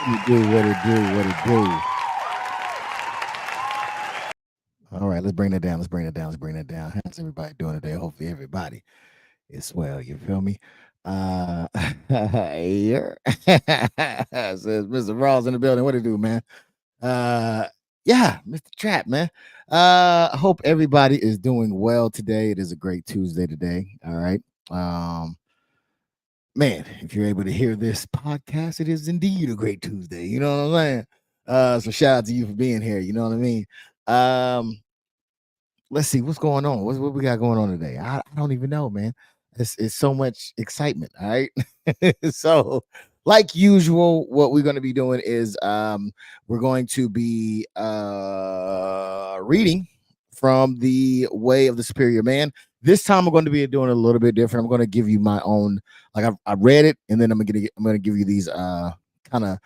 You do what it do, what it do. All right, let's bring that down. How's everybody doing today? Hopefully everybody is well. You feel me? Here. Says Mr. Rawls in the building. What it do, man? Yeah, Mr. Trap, man. I hope everybody is doing well today. It is a great Tuesday today. All right. Man, if you're able to hear this podcast, it is indeed a great Tuesday. You know what I'm saying? So shout out to you for being here. You know what I mean? Let's see what's going on. What we got going on today? I don't even know, man. It's so much excitement. All right. So, like usual, what we're going to be doing is we're going to be reading from the Way of the Superior Man. This time we're going to be doing a little bit different. I'm going to give you my own, like I read it, and then I'm gonna give you these kind of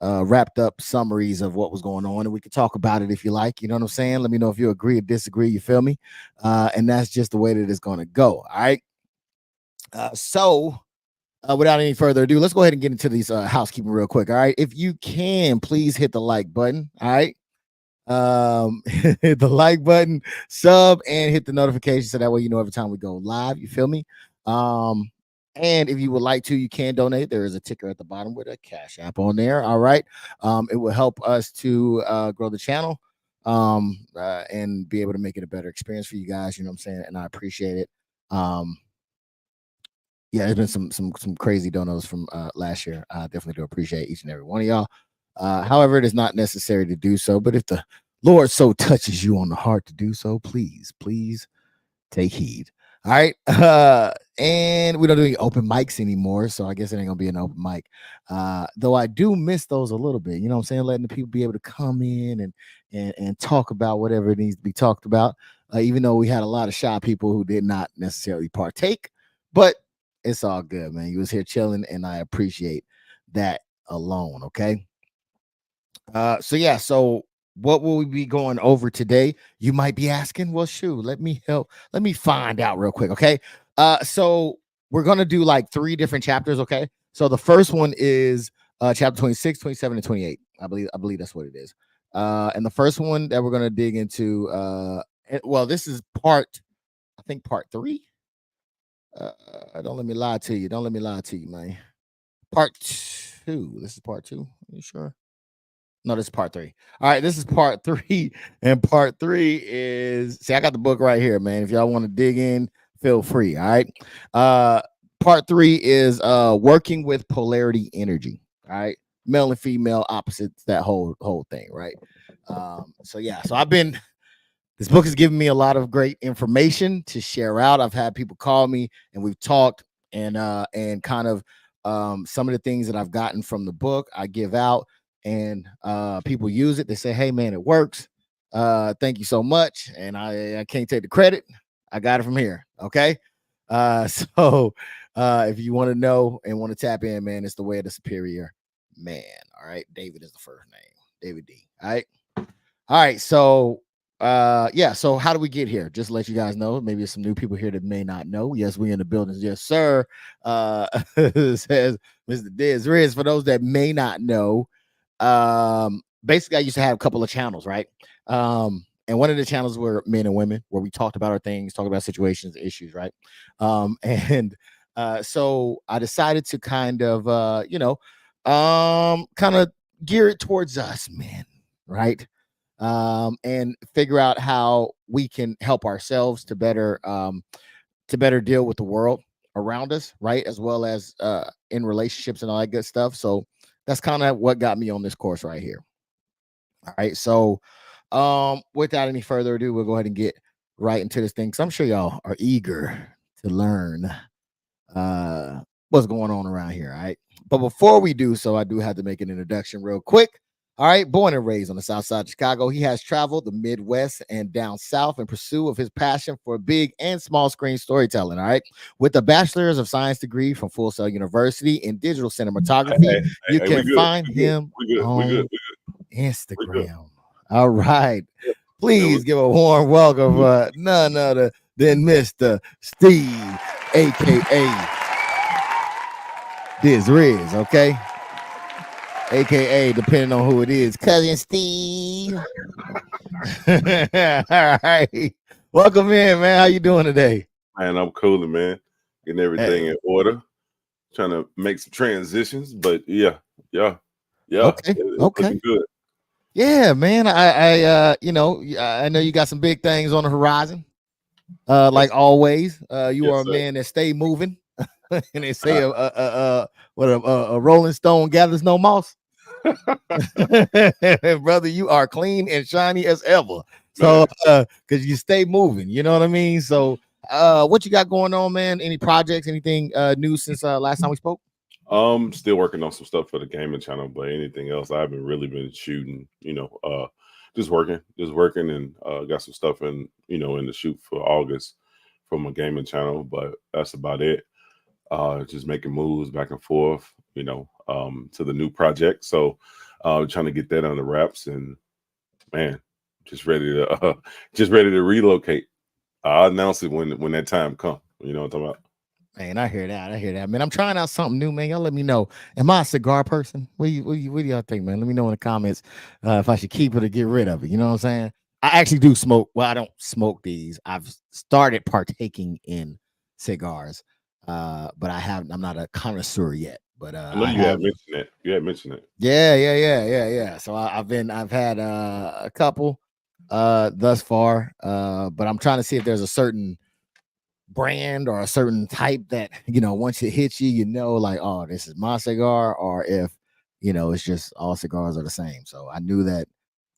wrapped up summaries of what was going on, and we could talk about it if you like. You know what I'm saying? Let me know if you agree or disagree. You feel me? And that's just the way that it's going to go. All right. So without any further ado, let's go ahead and get into these housekeeping real quick. All right. If you can, please hit the like button. All right. Hit the like button, sub, and hit the notification so that way you know every time we go live. You feel me? And if you would like to, you can donate. There is a ticker at the bottom with a Cash App on there. All right. It will help us to grow the channel and be able to make it a better experience for you guys. You know what I'm saying? And I appreciate it. Yeah, there's been some crazy donos from last year. I definitely do appreciate each and every one of y'all. However, it is not necessary to do so. But if the Lord so touches you on the heart to do so, please take heed. All right. And we don't do any open mics anymore, so I guess it ain't gonna be an open mic. Though I do miss those a little bit, you know what I'm saying? Letting the people be able to come in and talk about whatever it needs to be talked about. Even though we had a lot of shy people who did not necessarily partake, but it's all good, man. You was here chilling, and I appreciate that alone. Okay. So yeah, so what will we be going over today? You might be asking. Well, shoot, let me find out real quick. Okay. So we're gonna do like 3 different chapters. Okay. So the first one is chapter 26, 27, and 28. I believe that's what it is. And the first one that we're gonna dig into, well, this is part 3. Don't let me lie to you. Don't let me lie to you, man. Part 2. This is part 2. Are you sure? No, this is part 3. All right, this is part 3, and part 3 is, see, I got the book right here, man. If y'all want to dig in, feel free. All right. Part 3 is working with polarity energy. All right, male and female opposites, that whole thing, right? So yeah, so this book has given me a lot of great information to share out. I've had people call me and we've talked and kind of some of the things that I've gotten from the book I give out, and people use it. They say, hey man, it works. Thank you so much. And I can't take the credit. I got it from here. Okay. So if you want to know and want to tap in, man, it's the Way of the Superior Man. All right. David is the first name. David D. All right. All right. So yeah, so how do we get here? Just to let you guys know, maybe there's some new people here that may not know. Yes, we in the building. Yes, sir. Says Mr. Diz Riz. For those that may not know, basically I used to have a couple of channels, right? And one of the channels were men and women, where we talked about our things, talked about situations, issues, right? And so I decided to kind of kind of gear it towards us men, right? And figure out how we can help ourselves to better deal with the world around us, right? As well as in relationships and all that good stuff. So that's kind of what got me on this course right here. All right. So without any further ado, we'll go ahead and get right into this thing, because I'm sure y'all are eager to learn what's going on around here. All right. But before we do so, I do have to make an introduction real quick. All right, born and raised on the south side of Chicago, he has traveled the Midwest and down south in pursuit of his passion for big and small screen storytelling. All right, with a bachelor's of science degree from Full Sail University in digital cinematography, you can find him on Instagram. All right, please give a warm welcome, none other than Mr. Steve, aka Diz Riz. Okay. aka depending on who it is, Cousin Steve. All right, welcome in, man. How you doing today? Man, I'm cooling, man. Getting everything Hey. in order. Trying to make some transitions, but yeah. Okay, It's okay. looking good. Yeah, man. I know you got some big things on the horizon. Like Yes, always, you are yes, a sir. man that stay moving, and they say a Rolling Stone gathers no moss. Brother, you are clean and shiny as ever. So, Man, because you stay moving, you know what I mean. So, what you got going on, man? Any projects, anything new since last time we spoke? still working on some stuff for the gaming channel, but anything else, I haven't really been shooting. Just working, and got some stuff in the shoot for August for my gaming channel, but that's about it. Just making moves back and forth, to the new project. So, trying to get that on the wraps, and man, just ready to just ready to relocate. I'll announce it when that time comes. You know what I'm talking about? Man, I hear that. I hear that, man. I'm trying out something new, man. Y'all let me know. Am I a cigar person? What do y'all think, man? Let me know in the comments if I should keep it or get rid of it. You know what I'm saying? I actually do smoke. Well, I don't smoke these. I've started partaking in cigars, but I'm not a connoisseur yet. But I know I you had have. mentioned that. You had mentioned it. Yeah. So I've had a couple thus far, but I'm trying to see if there's a certain brand or a certain type that once it hits you, like, oh, this is my cigar, or if it's just all cigars are the same. So I knew that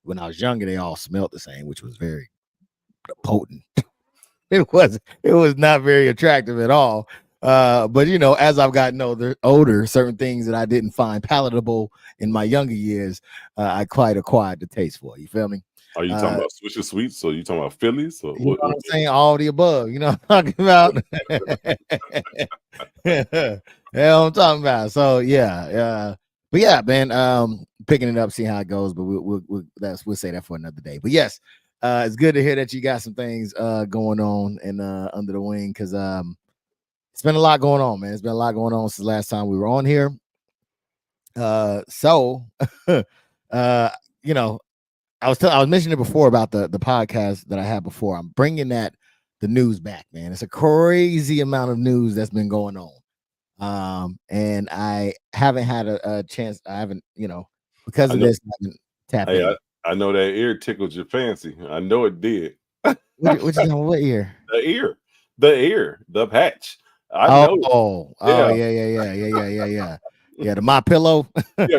when I was younger, they all smelled the same, which was very potent. It was not very attractive at all. But as I've gotten older, certain things that I didn't find palatable in my younger years, I quite acquired the taste for. You feel me? Are you talking about Swisher Sweets? Or you talking about Phillies? Or You know what what? I'm saying? All the above. You know what I'm talking about? Yeah, I'm talking about. So yeah, but yeah, man. Picking it up, see how it goes. But we'll say that for another day. But yes, it's good to hear that you got some things going on and under the wing, because it's been a lot going on, man. It's been a lot going on since last time we were on here. So you know, I was mentioning it before about the podcast that I had before. I'm bringing the news back, man. It's a crazy amount of news that's been going on. And I haven't had a chance. I haven't, because I of know. this, I haven't tapped Hey, in. I know that ear tickled your fancy. I know it did. What you talking about? What ear? The patch. I Oh, know. oh, Yeah, yeah. Yeah, the My Pillow. yeah.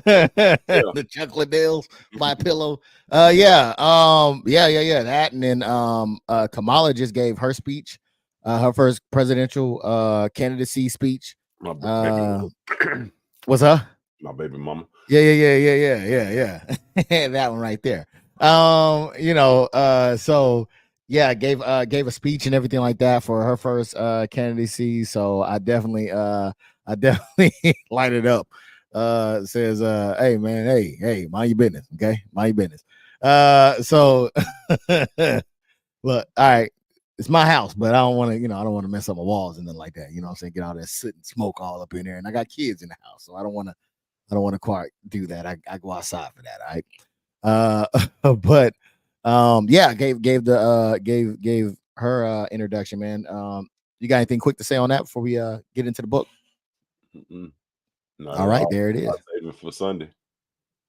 The chocolate nails, My Pillow. Yeah. That, and then Kamala just gave her speech, her first presidential candidacy speech. My baby mama. What's up? My baby mama. Yeah. That one right there. So yeah, gave a speech and everything like that for her first candidacy. So I definitely light it up. Says hey man, hey, mind your business, okay? Mind your business. So look, all right, it's my house, but I don't want to, I don't want to mess up my walls and nothing like that. You know what I'm saying? Get all that soot and smoke all up in there. And I got kids in the house, so I don't want to quite do that. I go outside for that. All right. But yeah, gave her introduction, man. You got anything quick to say on that before we get into the book? Mm-mm, not All at right, all. there it I'll is. save it for Sunday.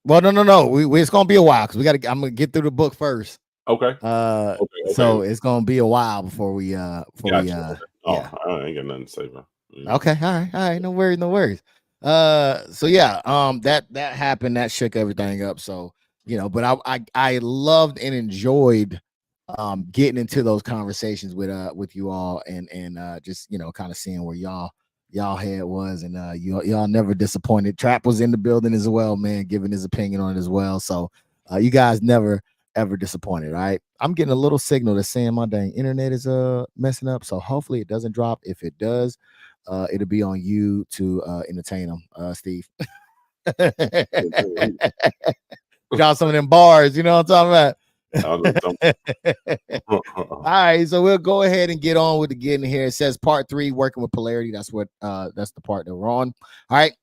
Well, no. It's gonna be a while because I'm gonna get through the book first. Okay. So Okay. it's gonna be a while before we Gotcha. Okay. yeah. Oh, I ain't got nothing to say, bro. Okay, all right, no worries. So yeah, that happened, that shook everything up. So but I loved and enjoyed getting into those conversations with you all, and just kind of seeing where y'all head was, and y'all never disappointed. Trap was in the building as well, man, giving his opinion on it as well. So you guys never ever disappointed. All right, I'm getting a little signal that's saying my dang internet is messing up, so hopefully it doesn't drop. If it does, it'll be on you to entertain them, Steve. Drop some of them bars, you know what I'm talking about. I know All right, so we'll go ahead and get on with the getting here. It says part 3, working with polarity. That's the part that we're on. All right.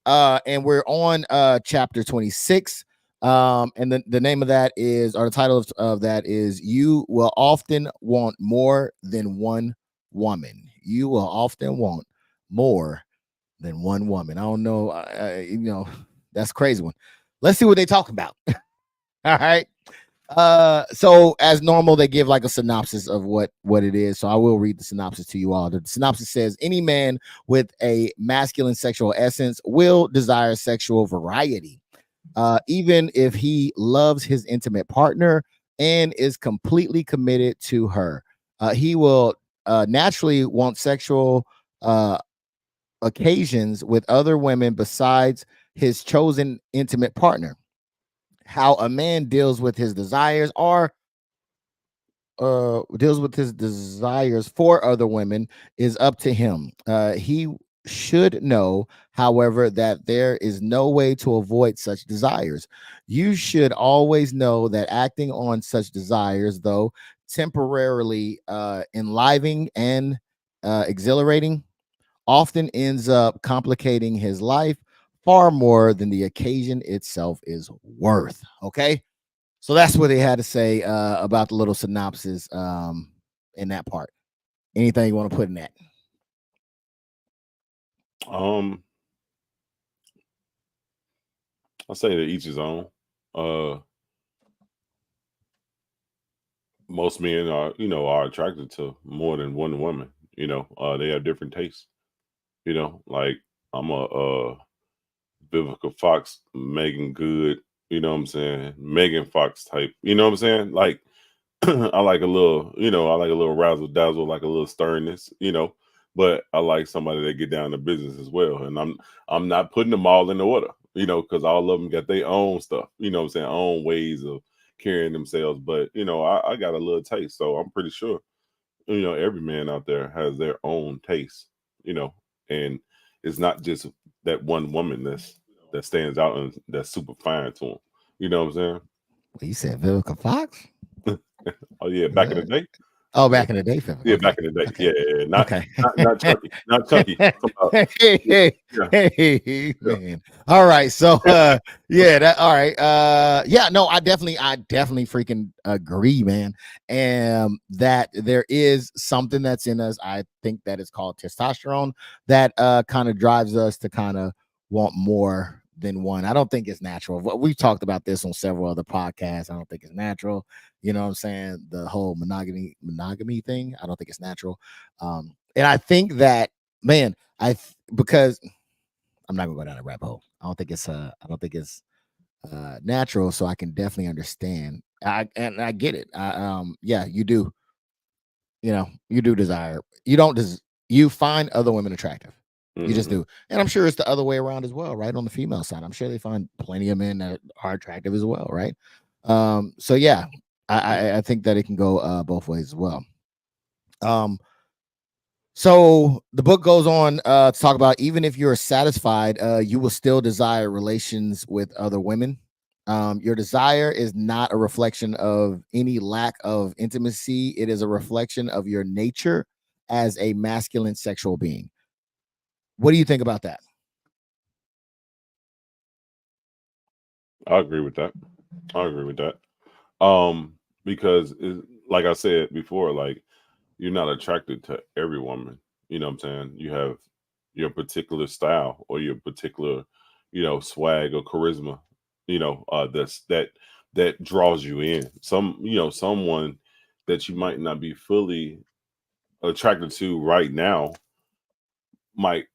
And we're on chapter 26. And the name of that is, or the title of that is, You Will Often Want More Than One Woman. You will often want more than one woman. I don't know. That's a crazy one. Let's see what they talk about. All right. So as normal, they give like a synopsis of what it is. So I will read the synopsis to you all. The synopsis says, any man with a masculine sexual essence will desire sexual variety, even if he loves his intimate partner and is completely committed to her. He will naturally want sexual occasions with other women besides his chosen intimate partner. How a man deals with his desires for other women is up to him. He should know, however, that there is no way to avoid such desires. You should always know that acting on such desires, though temporarily enlivening and exhilarating, often ends up complicating his life far more than the occasion itself is worth. Okay. So that's what they had to say about the little synopsis in that part. Anything you want to put in that? I say that each his own. Uh, most men are attracted to more than one woman. They have different tastes. Like I'm a Vivica Fox, Megan Good. You know what I'm saying? Megan Fox type. You know what I'm saying? Like I like a little, I like a little razzle dazzle, like a little sternness. But I like somebody that get down to business as well. And I'm not putting them all in the order, because all of them got their own stuff. You know what I'm saying? Own ways of carrying themselves. But I got a little taste, so I'm pretty sure every man out there has their own taste. And it's not just that one woman that stands out and that's super fine to him. You know what I'm saying? Well, you said Vivica Fox? Oh yeah, back in the day. Oh, back in the day, Vivica. Yeah, Okay. back in the day. Okay. Yeah. Okay. Not Chucky. Not Chucky. Yeah. Hey, Yeah. man. All right. So yeah, that all right. Yeah, no, I definitely freaking agree, man. And that there is something that's in us. I think that it's called testosterone that kind of drives us to kind of want more than one. I don't think it's natural. We've talked about this on several other podcasts. I don't think it's natural. You know what I'm saying? The whole monogamy thing. I don't think it's natural. And I think that, man, because I'm not gonna go down a rabbit hole. I don't think it's natural. So I can definitely understand. I get it. Yeah, you do. You do desire. You don't you find other women attractive. You just Mhm. do. And I'm sure it's the other way around as well, right? On the female side. I'm sure they find plenty of men that are attractive as well, right? So yeah, I think that it can go both ways as well. Um, so the book goes on to talk about, even if you're satisfied, you will still desire relations with other women. Your desire is not a reflection of any lack of intimacy. It is a reflection of your nature as a masculine sexual being. What do you think about that? I agree with that. I agree with that. Because like I said before, like you're not attracted to every woman. You know what I'm saying? You have your particular style or your particular, swag or charisma, that draws you in. Someone that you might not be fully attracted to right now might,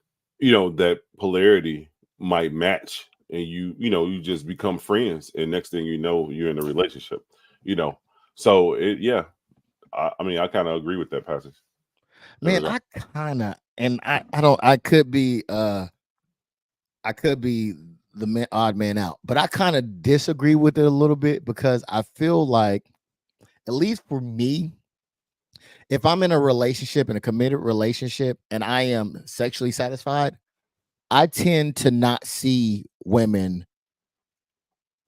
that polarity might match, and you just become friends, and next thing you know, you're in a relationship. You know, so yeah, I mean, I kind of agree with that passage. There we Man, go. I kind of, and I don't, I could be the odd man out, but I kind of disagree with it a little bit, because I feel like, at least for me, if I'm in a relationship, in a committed relationship, and I am sexually satisfied, I tend to not see women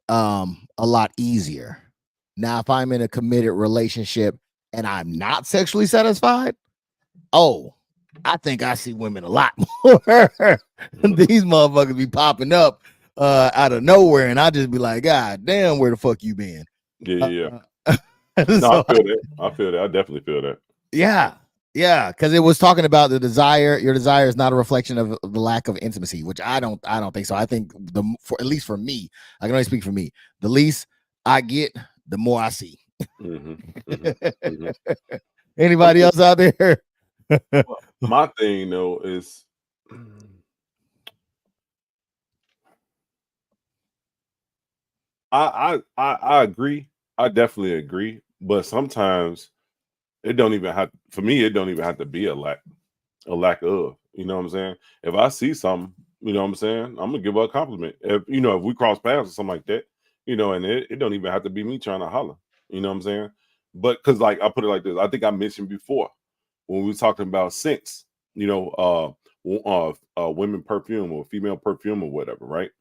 a lot easier. Now, if I'm in a committed relationship and I'm not sexually satisfied, oh, I think I see women a lot more. These motherfuckers be popping up out of nowhere, and I just be like, God damn, where the fuck you been? Yeah. No, So I feel that. I feel that. I definitely feel that. yeah, because it was talking about the desire. Your desire is not a reflection of the lack of intimacy, which I don't think so. I think at least for me, I can only speak for me. The least I get, the more I see. Anybody else out there? My thing though is I agree. I definitely agree. But sometimes it don't even have for me, it don't even have to be a lack of. You know what I'm saying? If I see something, you know what I'm saying, I'm gonna give her a compliment. If if we cross paths or something like that, and it don't even have to be me trying to holler. You know what I'm saying? But because like I put it like this, I think I mentioned before when we were talking about scents, women perfume or female perfume or whatever, right?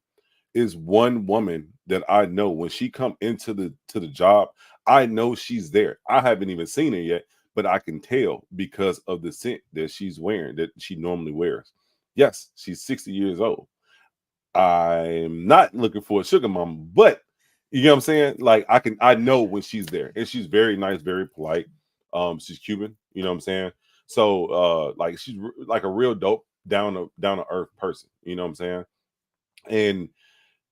Is one woman that I know when she come into the job, I know she's there. I haven't even seen her yet, but I can tell because of the scent that she's wearing that she normally wears. Yes, she's 60 years old. I'm not looking for a sugar mama, but you know what I'm saying? Like I know when she's there, and she's very nice, very polite. She's Cuban, you know what I'm saying? So like she's like a real dope, down to earth person, you know what I'm saying? And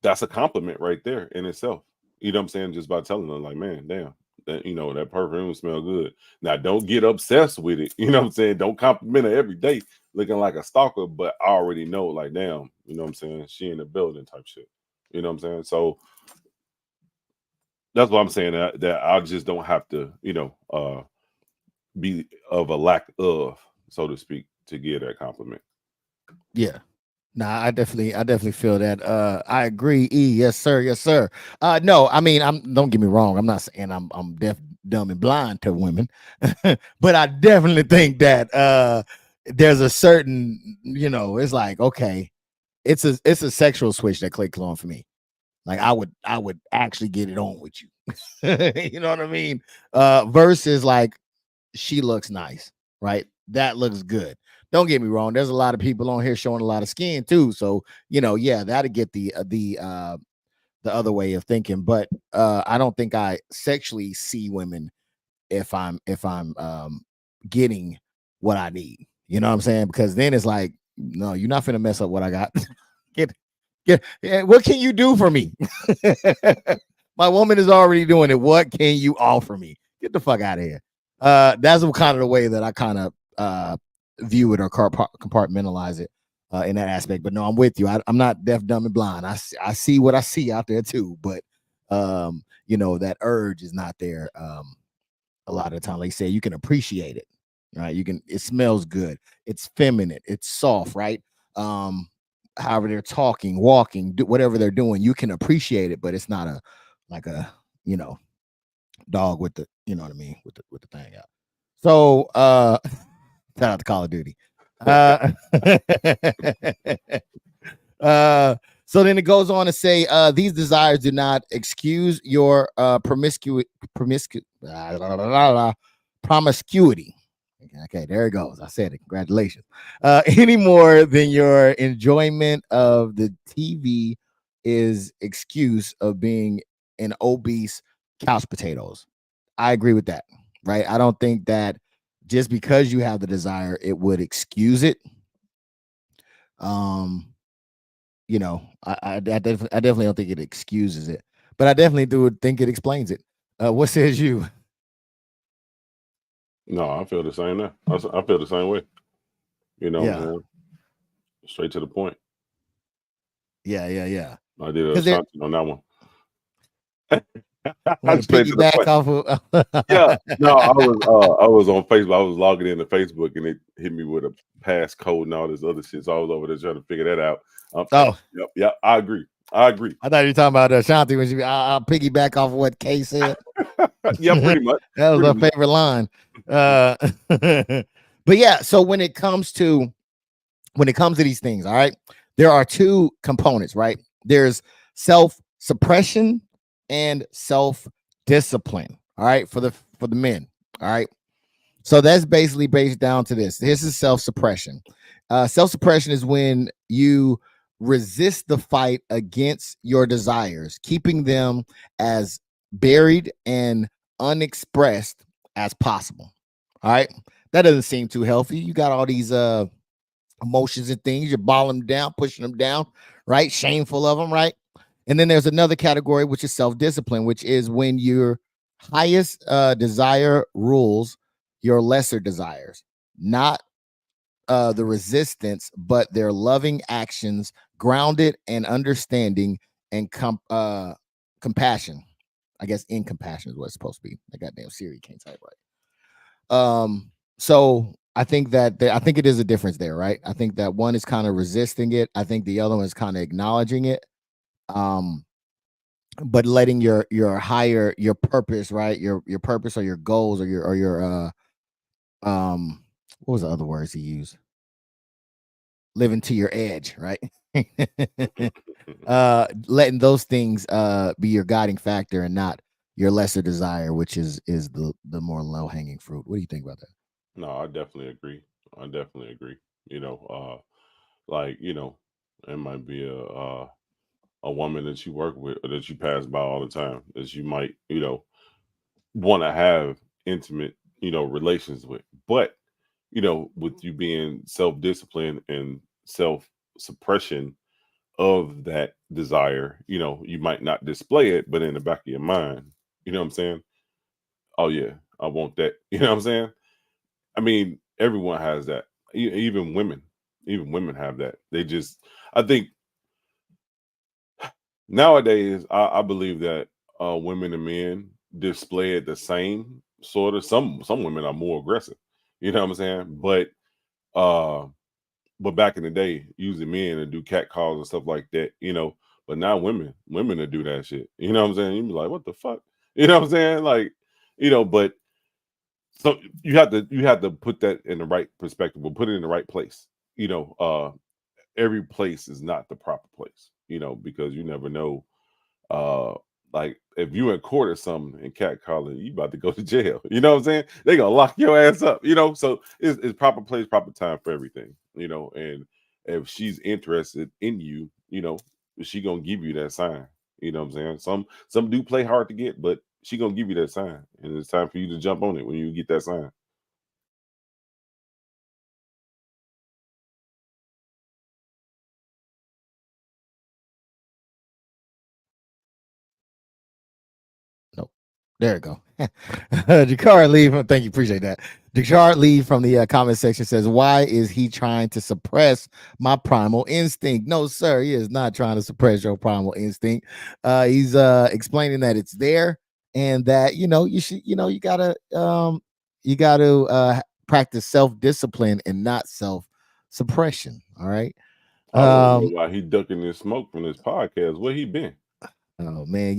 that's a compliment right there in itself. You know what I'm saying? Just by telling them, like, man, damn, that perfume smell good. Now, don't get obsessed with it. You know what I'm saying? Don't compliment her every day looking like a stalker, but I already know, like, damn, you know what I'm saying? She in the building type shit. You know what I'm saying? So that's what I'm saying. That I just don't have to, be of a lack of, so to speak, to give that compliment. Yeah. Nah, I definitely feel that. I agree. E, yes, sir, yes, sir. No, I mean, don't get me wrong. I'm not saying I'm deaf, dumb, and blind to women, but I definitely think that there's a certain, it's like, okay, it's a sexual switch that clicks on for me. Like I would actually get it on with you. You know what I mean? Versus like she looks nice, right? That looks good. Don't get me wrong. There's a lot of people on here showing a lot of skin too. So, yeah, that'll get the other way of thinking. But I don't think I sexually see women if I'm getting what I need. You know what I'm saying? Because then it's like, no, you're not finna mess up what I got. get what can you do for me? My woman is already doing it. What can you offer me? Get the fuck out of here. That's kind of the way that I kind of view it or compartmentalize it in that aspect. But no, I'm with you. I'm not deaf, dumb, and blind. I see what I see out there too. But that urge is not there. A lot of the time, like you say, you can appreciate it, right? It smells good. It's feminine. It's soft, right? However they're talking, walking, whatever they're doing, you can appreciate it, but it's not like a dog with the, you know what I mean, with the thing out. So shout out to Call of Duty. So then it goes on to say these desires do not excuse your promiscuity. Okay, there it goes. I said it. Congratulations. Any more than your enjoyment of the TV is excuse of being an obese couch potatoes. I agree with that. Right. I don't think that just because you have the desire, it would excuse it. I definitely don't think it excuses it, but I definitely do think it explains it. What says you? No, I feel the same now. I feel the same way. You know what I'm Yeah, saying? Straight to the point. yeah. I did a Because they're Ashanti on that one. want to Straight to the piggyback point. off of. Yeah. No, I was on Facebook. I was logging into Facebook and it hit me with a passcode and all this other shit. So I was over there trying to figure that out. Oh, Yep. I agree. I agree. I thought you were talking about Ashanti when I'll piggyback off of what Kay said. Yeah, pretty much. That was Pretty her much. favorite line. But yeah, so when it comes to these things, all right, there are two components, right? There's self-suppression and self-discipline, all right, for the men, all right. So that's basically based down to this. This is self-suppression. Self-suppression is when you resist the fight against your desires, keeping them as buried and unexpressed as possible. All right. That doesn't seem too healthy. You got all these emotions and things, you're bottling them down, pushing them down, right? Shameful of them, right? And then there's another category, which is self-discipline, which is when your highest desire rules your lesser desires, not the resistance, but their loving actions, grounded and understanding and compassion. I guess in compassion is what it's supposed to be. That goddamn Siri can't type right. So I think that I think it is a difference there, right? I think that one is kind of resisting it. I think the other one is kind of acknowledging it. Um, but letting your higher your purpose, right? Your purpose or your goals or your what was the other words he used? Living to your edge, right? Letting those things be your guiding factor and not your lesser desire, which is the more low hanging fruit. What do you think about that? No, I definitely agree. I definitely agree. You know, like it might be a woman that you work with or that you pass by all the time that you might want to have intimate relations with, but with you being self-discipline and self-suppression of that desire, you might not display it, but in the back of your mind, you know what I'm saying? Oh yeah, I want that. You know what I'm saying? I mean, everyone has that. Even women, have that. They just, I think nowadays, I believe that women and men display it the same sort of. Some women are more aggressive. You know what I'm saying? Uh, but back in the day, usually men to do cat calls and stuff like that. But now women to do that shit. You know what I'm saying? You be like, what the fuck? You know what I'm saying? Like, but so you have to put that in the right perspective, or put it in the right place. You know, every place is not the proper place. Because you never know. Uh, like if you in court or something and cat calling, you about to go to jail. You know what I'm saying? They gonna lock your ass up. So it's proper place, proper time for everything. And if she's interested in you, she gonna give you that sign. You know what I'm saying? Some do play hard to get, but she gonna give you that sign, and it's time for you to jump on it when you get that sign. Nope. There we go. Jakar Lee from thank you, appreciate that. Jakar Lee from the comment section says, "Why is he trying to suppress my primal instinct?" No, sir, he is not trying to suppress your primal instinct. He's explaining that it's there and that you should you gotta practice self discipline and not self suppression. All right. I want to know Um, why he ducking this smoke from this podcast. Where he been? Oh man,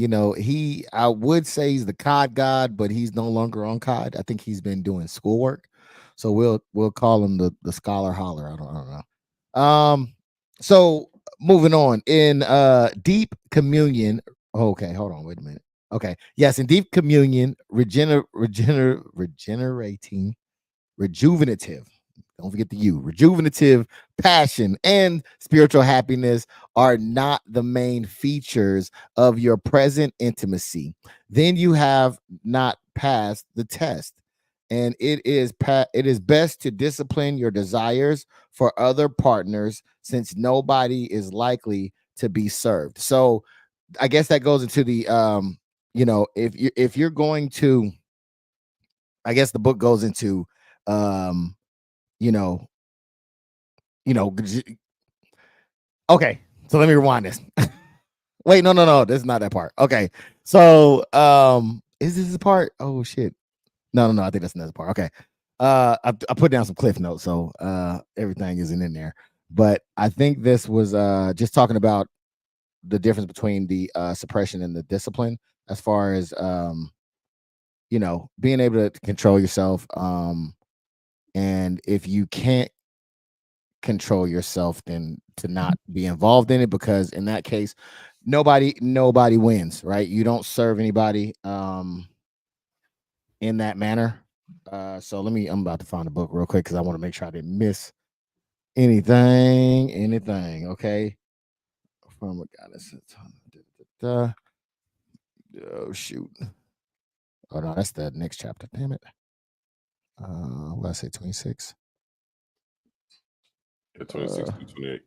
I would say he's the COD god, but he's no longer on COD. I think he's been doing schoolwork. So we'll call him the scholar holler. I don't know. So moving on in deep communion. Okay, hold on, wait a minute. Okay. Yes, in deep communion, regenerating rejuvenative. Don't forget the U. Rejuvenative passion and spiritual happiness are not the main features of your present intimacy. Then you have not passed the test. And it is best to discipline your desires for other partners since nobody is likely to be served. So I guess that goes into the if you're going to, I guess the book goes into um you know, okay. So let me rewind this. Wait, no, this is not that part. Okay. So is this the part? Oh shit. No, I think that's another part. Okay. I put down some cliff notes, so everything isn't in there. But I think this was just talking about the difference between the suppression and the discipline as far as being able to control yourself. And if you can't control yourself than to not be involved in it, because in that case nobody wins, right? You don't serve anybody in that manner. So I'm about to find the book real quick because I want to make sure I didn't miss anything. Okay. From a goddess. Oh shoot. Oh no, that's the next chapter. Damn it. What did I say? 26. Yeah, 26 to 28.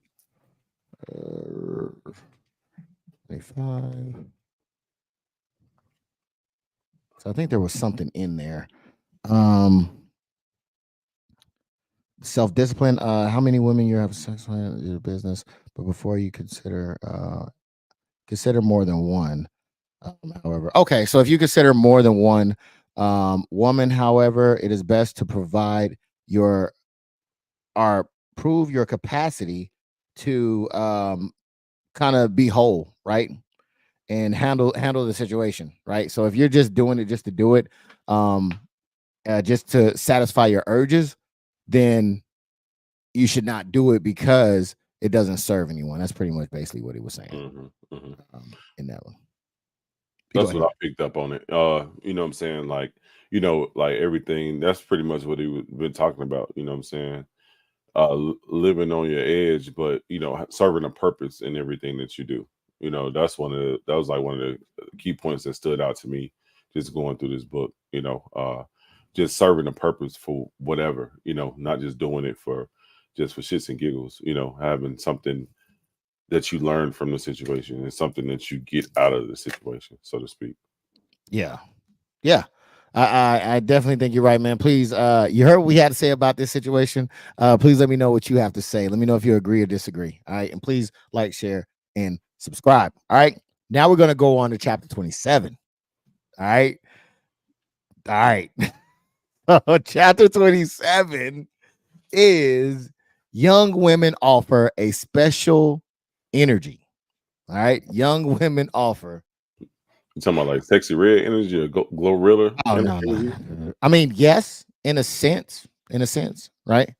25. So I think there was something in there. Self-discipline. How many women you have sex with in your business, but before you consider more than one. However, okay, so if you consider more than one woman, however, it is best to provide your or prove your capacity to kind of be whole, right? And handle the situation, right? So if you're just doing it just to do it, just to satisfy your urges, then you should not do it because it doesn't serve anyone. That's pretty much basically what he was saying in that one. That's what I picked up on it. You know what I'm saying? Like, like everything, that's pretty much what he been talking about. You know what I'm saying? Living on your edge, but serving a purpose in everything that you do. That was like one of the key points that stood out to me just going through this book. Just serving a purpose for whatever. Not just doing it for shits and giggles. Having something that you learn from the situation and something that you get out of the situation, so to speak. Yeah. I definitely think you're right, man. Please, you heard what we had to say about this situation. Please let me know what you have to say. Let me know if you agree or disagree. All right. And please like, share, and subscribe. All right. Now we're gonna go on to chapter 27. All right. Chapter 27 is young women offer a special energy. All right. Young women offer. You talking about like sexy red energy or glorilla? Oh no. I mean, yes, in a sense, right?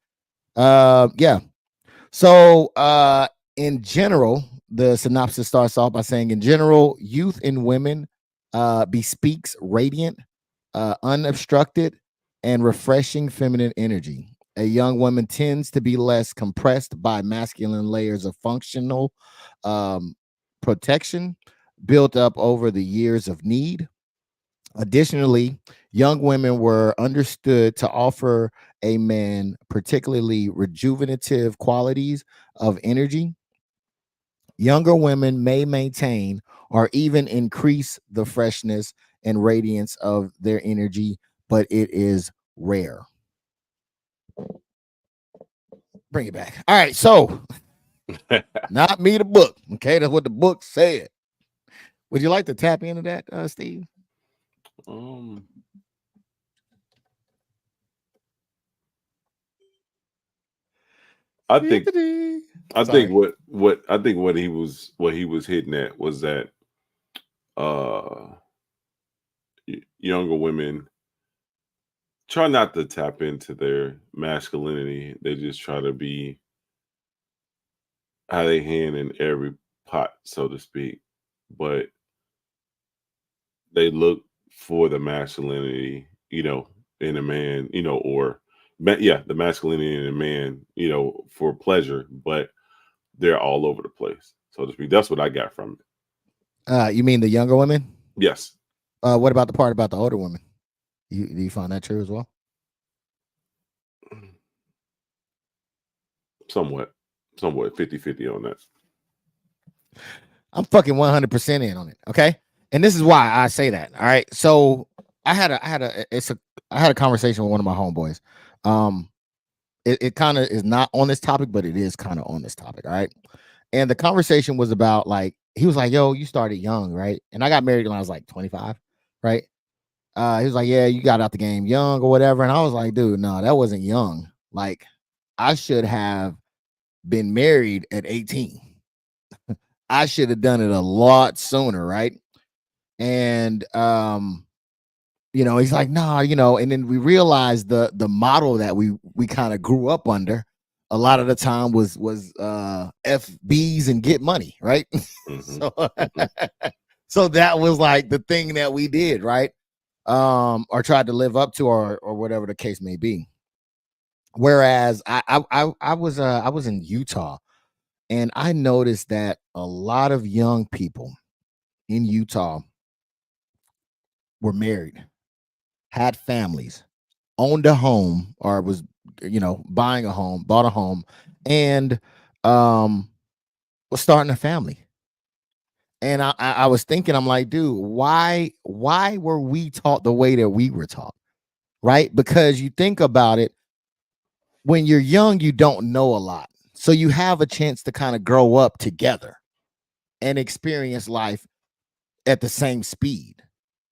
Yeah. So, in general, the synopsis starts off by saying, in general, youth in women bespeaks radiant, unobstructed, and refreshing feminine energy. A young woman tends to be less compressed by masculine layers of functional protection built up over the years of need. Additionally, young women were understood to offer a man particularly rejuvenative qualities of energy. Younger women may maintain or even increase the freshness and radiance of their energy, but it is rare. Bring it back. All right, so not me, the book. Okay, that's what the book said. Would you like to tap into that, Steve? I think what he was hitting at was that younger women try not to tap into their masculinity. They just try to be how they hand in every pot, so to speak. But they look for the masculinity, in a man, or the masculinity in a man, for pleasure, but they're all over the place, so to speak. That's what I got from it. You mean the younger women? Yes. What about the part about the older women? Do you find that true as well? Somewhat 50-50 on that. I'm fucking 100% in on it. Okay. And this is why I say that. All right. So I had a conversation with one of my homeboys. It kind of is not on this topic, but it is kind of on this topic. All right. And the conversation was about, like, he was like, yo, you started young, right? And I got married when I was like 25, right? He was like, yeah, you got out the game young or whatever. And I was like, dude, no, that wasn't young. Like, I should have been married at 18. I should have done it a lot sooner, right? And he's like, nah, and then we realized the model that we kind of grew up under a lot of the time was FBs and get money, right? So that was like the thing that we did, right? or tried to live up to, or whatever the case may be. Whereas I was in Utah, and I noticed that a lot of young people in Utah were married, had families, owned a home, or was, buying a home, bought a home, and um was starting a family. And I was thinking, I'm like, dude, why were we taught the way that we were taught? Right? Because you think about it, when you're young, you don't know a lot. So you have a chance to kind of grow up together and experience life at the same speed,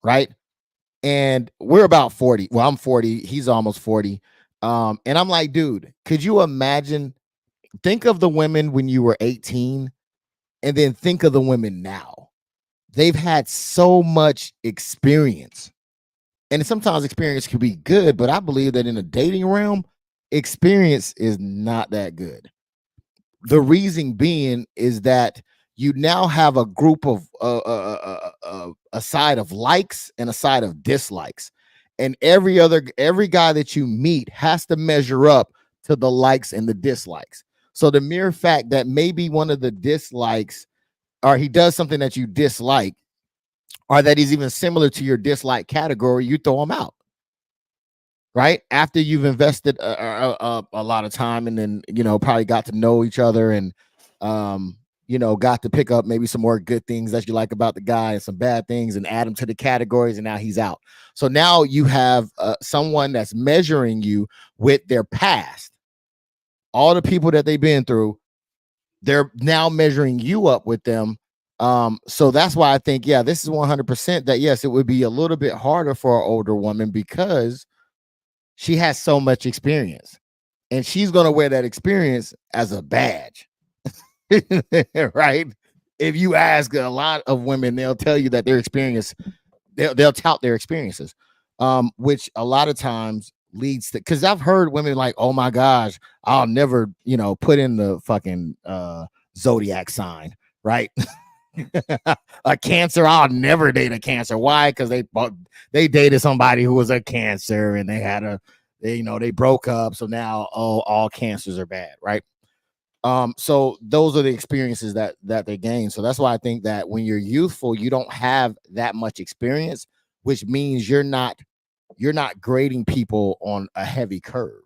right? And we're about 40. Well, I'm 40, he's almost 40. And I'm like, dude, could you imagine? Think of the women when you were 18, and then think of the women now. They've had so much experience. And sometimes experience can be good, but I believe that in the dating realm, experience is not that good. The reason being is that you now have a group of a side of likes and a side of dislikes, and every guy that you meet has to measure up to the likes and the dislikes. So the mere fact that maybe one of the dislikes, or he does something that you dislike, or that he's even similar to your dislike category, you throw him out, right? After you've invested a lot of time, and then, probably got to know each other, and got to pick up maybe some more good things that you like about the guy and some bad things, and add them to the categories, and now he's out. So now you have someone that's measuring you with their past, all the people that they've been through. They're now measuring you up with them. So that's why I think, yeah, this is 100% that yes, it would be a little bit harder for an older woman, because she has so much experience, and she's going to wear that experience as a badge. Right? If you ask a lot of women, they'll tell you that their experience, they'll tout their experiences, which a lot of times leads to, because I've heard women like, oh my gosh, I'll never, put in the fucking zodiac sign, right? A Cancer, I'll never date a Cancer. Why? Because they dated somebody who was a Cancer, and they broke up. So now, all Cancers are bad, right? So those are the experiences that they gain. So that's why I think that when you're youthful, you don't have that much experience, which means you're not grading people on a heavy curve,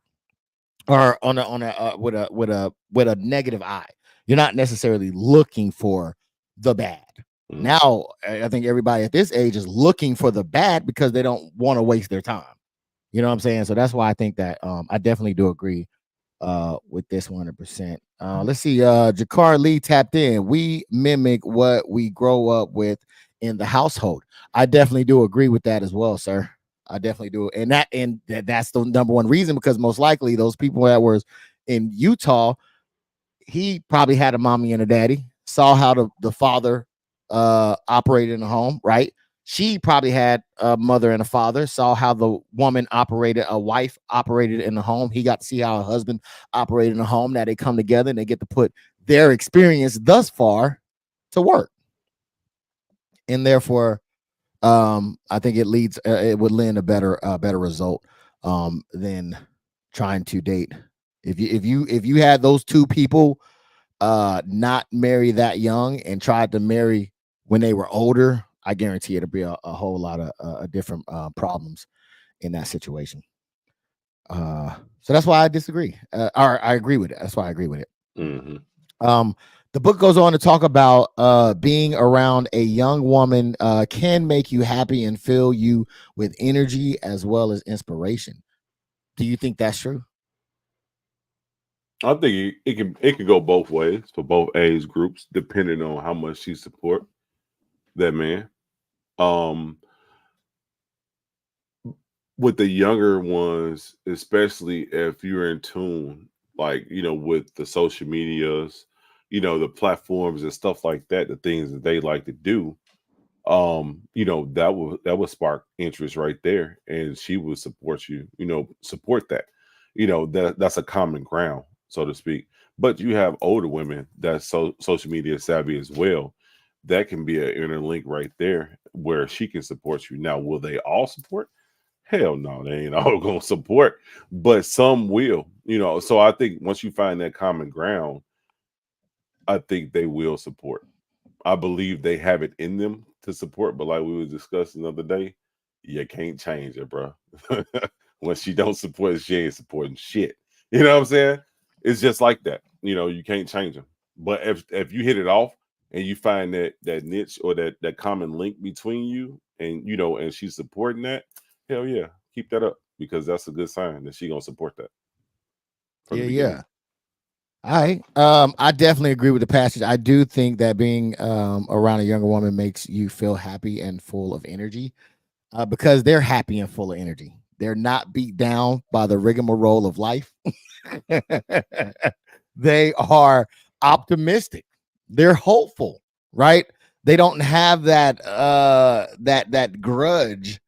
or with a negative eye. You're not necessarily looking for the bad. Now, I think everybody at this age is looking for the bad because they don't want to waste their time. You know what I'm saying? So that's why I think that I definitely do agree with this 100%. Let's see. Jakar Lee tapped in. We mimic what we grow up with in the household. I definitely do agree with that as well, sir. I definitely do. That's the number one reason, because most likely those people that were in Utah, he probably had a mommy and a daddy, saw how the father operated in the home, right? She probably had a mother and a father, saw how the woman operated, a wife operated in the home. He got to see how a husband operated in the home. Now they come together and they get to put their experience thus far to work. And therefore, I think it would lend a better result than trying to date. If you had those two people not marry that young and tried to marry when they were older, I guarantee it'll be a whole lot of different problems in that situation. So that's why I disagree. Or I agree with it. That's why I agree with it. Mm-hmm. The book goes on to talk about being around a young woman can make you happy and fill you with energy as well as inspiration. Do you think that's true? I think it could go both ways for both age groups, depending on how much she support that man. Um, with the younger ones, especially if you're in tune, like with the social medias, the platforms and stuff like that, the things that they like to do, that will spark interest right there, and she will support you, support that, that's a common ground, so to speak. But you have older women that's social media savvy as well, that can be an interlink right there where she can support you. Now, will they all support? Hell no, they ain't all gonna support, but some will, So I think once you find that common ground, I think they will support. I believe they have it in them to support, but like we were discussing the other day, you can't change it, bro. When she don't support, she ain't supporting shit. You know what I'm saying? It's just like that. You can't change them. But if you hit it off and you find that niche or that common link between you and and she's supporting that, hell yeah, keep that up because that's a good sign that she gonna support that from the Yeah, beginning. yeah. I definitely agree with the passage. I do think that being around a younger woman makes you feel happy and full of energy, because they're happy and full of energy. They're not beat down by the rigmarole of life. They are optimistic. They're hopeful, right? They don't have that grudge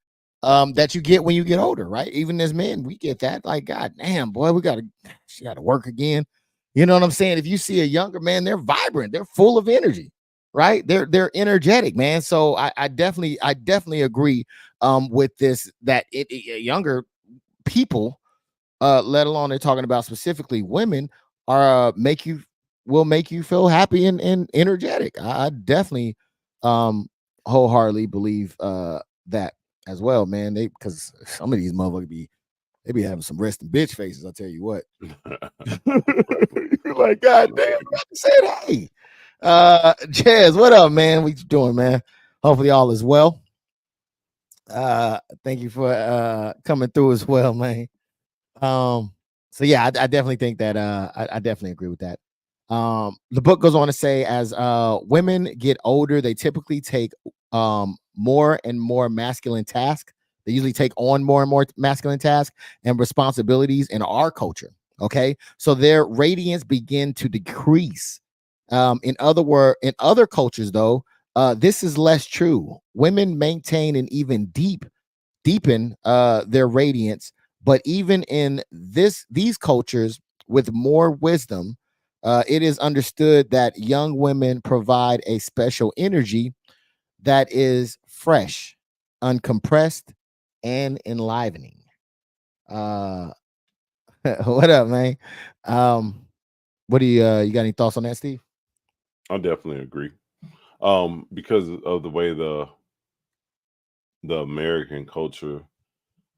that you get when you get older, right? Even as men, we get that. Like, God damn, boy, she gotta work again. You know what I'm saying? If you see a younger man, they're vibrant, they're full of energy, right? They're energetic, man. So I definitely agree with this that younger people, let alone they're talking about specifically women, are will make you feel happy and energetic. I definitely um wholeheartedly believe that as well, man. Because some of these motherfuckers they be having some resting bitch faces, I'll tell you what. You're like, God damn, I said hey. Chaz, what up, man? What you doing, man? Hopefully all is well. Thank you for coming through as well, man. Um, so yeah, I definitely think that I definitely agree with that. The book goes on to say, as women get older, they typically take more and more masculine tasks. They usually take on more and more masculine tasks and responsibilities in our culture. Okay, so their radiance begin to decrease. In other cultures, though, this is less true. Women maintain and even deepen their radiance, but even in these cultures with more wisdom, it is understood that young women provide a special energy that is fresh, uncompressed, and enlivening. uh what up, man? um what do you got any thoughts on that, Steve? I definitely agree. Because of the way the American culture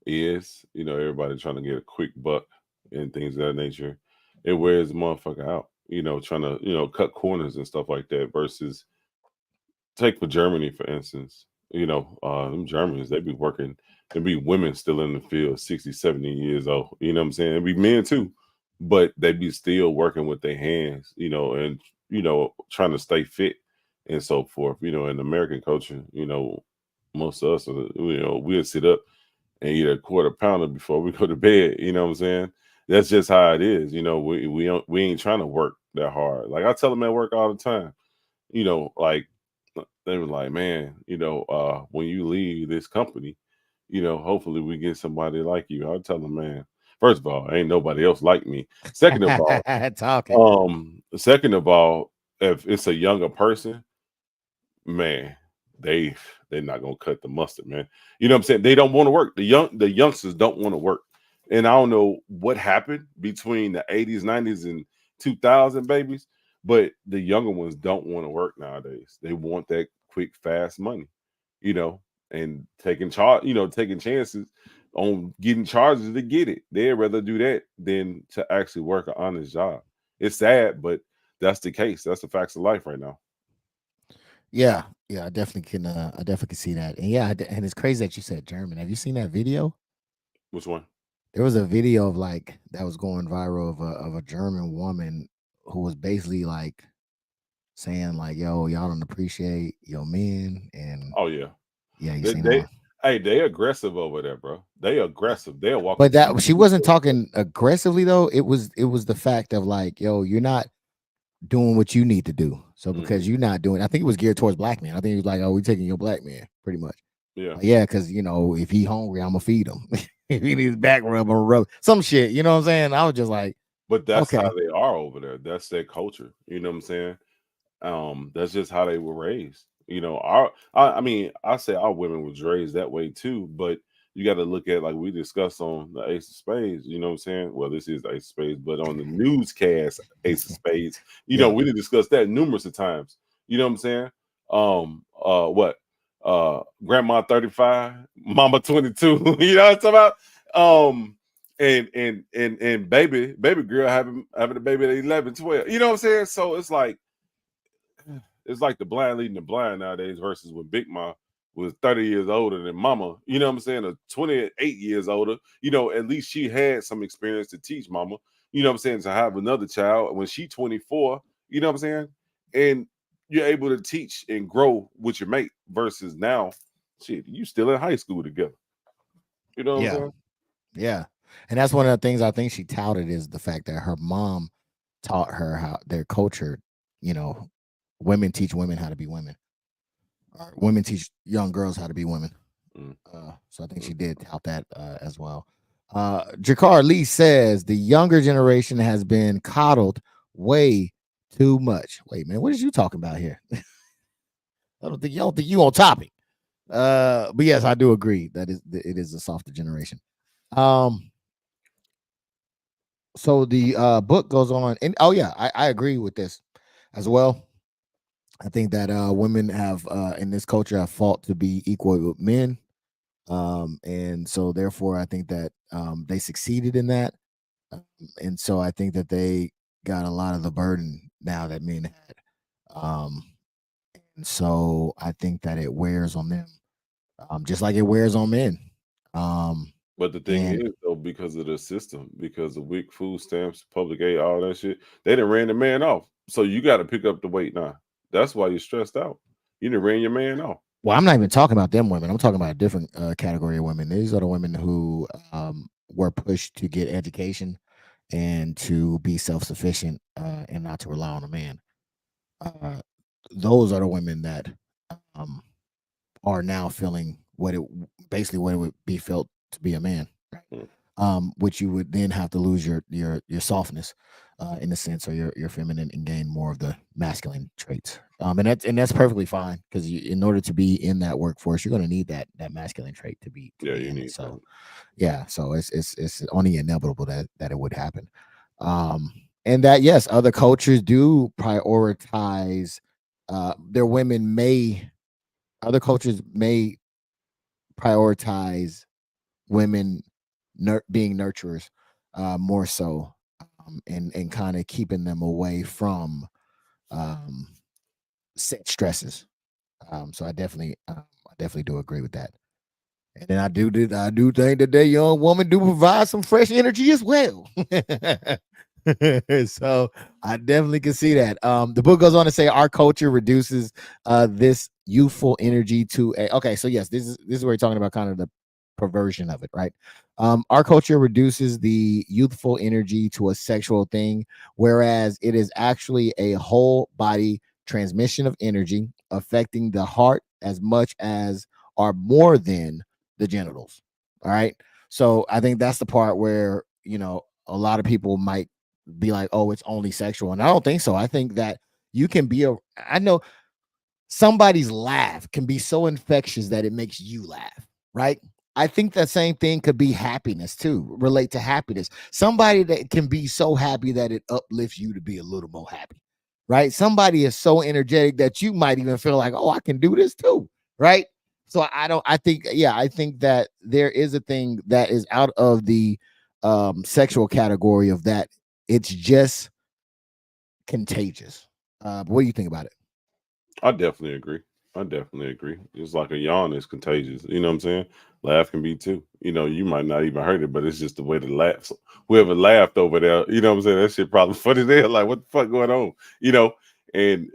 is, everybody trying to get a quick buck and things of that nature. It wears the motherfucker out, trying to, cut corners and stuff like that versus take for Germany, for instance. Them Germans, they be working, there be women still in the field, 60, 70 years old. You know what I'm saying? There be men too, but they be still working with their hands, and, trying to stay fit and so forth. In American culture, most of us, we'll sit up and eat a quarter pounder before we go to bed. You know what I'm saying? That's just how it is. We ain't trying to work that hard. Like I tell them at work all the time. Like they were like, man, when you leave this company, hopefully we get somebody like you. I tell them, man, first of all, ain't nobody else like me. Talking. Second of all, if it's a younger person, man, they they're not gonna cut the mustard, man. You know what I'm saying? They don't want to work. The youngsters don't want to work. And I don't know what happened between the 80s, 90s, and 2000 babies, but the younger ones don't want to work nowadays. They want that quick, fast money, you know, and taking chances on getting charges to get it. They'd rather do that than to actually work an honest job. It's sad, but that's the case. That's the facts of life right now. Yeah, yeah, I definitely can see that. And yeah, and it's crazy that you said German. Have you seen that video? Which one? There was a video of like that was going viral of a German woman who was basically like saying like, "Yo, y'all don't appreciate your men," and Oh yeah. yeah, you They, seen that they one. hey, they aggressive over there, bro. They aggressive. They'll walk But up to you. that she wasn't talking aggressively though. It was the fact of like, "Yo, you're not doing what you need to do." So Mhm. because you're not doing, I think it was geared towards black men. I think it was like, "Oh, we taking your black man," pretty much. Yeah. Yeah, because if he hungry, I'm gonna feed him. If he needs back rub, I'm gonna rub some shit. You know what I'm saying? I was just like, But that's how okay, they are over there. That's their culture. You know what I'm saying? That's just how they were raised. I say our women was raised that way too, but you got to look at, like we discussed on the Ace of Spades. You know what I'm saying? Well, this is the Ace of Spades, but on the newscast Ace of Spades, Yeah. we did discuss that numerous of times. You know what I'm saying? What? Grandma 35, Mama 22. You know what I'm talking about? And baby girl having a baby at 11, 12. You know what I'm saying? So it's like the blind leading the blind nowadays versus when Big Ma was 30 years older than Mama, you know what I'm saying, or 28 years older. At least she had some experience to teach Mama, you know what I'm saying, to have another child when she 24, you know what I'm saying? And you're able to teach and grow with your mate versus now, shit, you still in high school together. You know what I'm Yeah. saying? Yeah. And that's one of the things I think she touted is the fact that her mom taught her how their culture, you know, women teach women how to be women. Or women teach young girls how to be women. Mm, So I think mm. she did tout that as well. Jakar Lee says the younger generation has been coddled way too much. Wait, man, what is you talking about here? I don't think you on topic. But yes, I do agree that it is a softer generation. Um, so the book goes on, and oh yeah, I agree with this as well. I think that women have in this culture have fought to be equal with men. And so therefore I think that they succeeded in that. Um, and so I think that they got a lot of the burden now that men had. Um, and so I think that it wears on them, just like it wears on men. Um, But the thing and is, though, because of the system, because of weak food stamps, public aid, all that shit, they done ran the man off. So you got to pick up the weight now. That's why you're stressed out. You done ran your man off. well, I'm not even talking about them women. I'm talking about a different category of women. These are the women who were pushed to get education and to be self sufficient and not to rely on a man. Uh, those are the women that um, are now feeling basically what it would be felt to be a man, right? Mm, Which you would then have to lose your softness, in a sense, or your feminine, and gain more of the masculine traits. And that's perfectly fine because in order to be in that workforce, you're going to need that masculine trait to be yeah, you in it. need that. So yeah, so it's only inevitable that it would happen. And that yes, other cultures do prioritize their women may other cultures may prioritize women being nurturers more so, and kind of keeping them away from um, set stresses. So I definitely do agree with that. And then I do think that young woman do provide some fresh energy as well. So I definitely can see that. The book goes on to say our culture reduces this youthful energy to a okay. So yes, this is where you're talking about kind of the perversion of it, right? Our culture reduces the youthful energy to a sexual thing, whereas it is actually a whole body transmission of energy affecting the heart as much as or more than the genitals. All right. So I think that's the part where, a lot of people might be like, oh, it's only sexual. And I don't think so. I think that you can I know somebody's laugh can be so infectious that it makes you laugh, right? I think that same thing could be happiness too, relate to happiness. Somebody that can be so happy that it uplifts you to be a little more happy, right? Somebody is so energetic that you might even feel like, oh, I can do this too, right? So I think that there is a thing that is out of the sexual category of that. It's just contagious. But what do you think about it? I definitely agree. I definitely agree. It's like a yawn is contagious. You know what I'm saying? Laugh can be too. You might not even heard it, but it's just the way the laughs. Whoever laughed over there, you know what I'm saying? That shit probably funny there. Like, what the fuck going on? And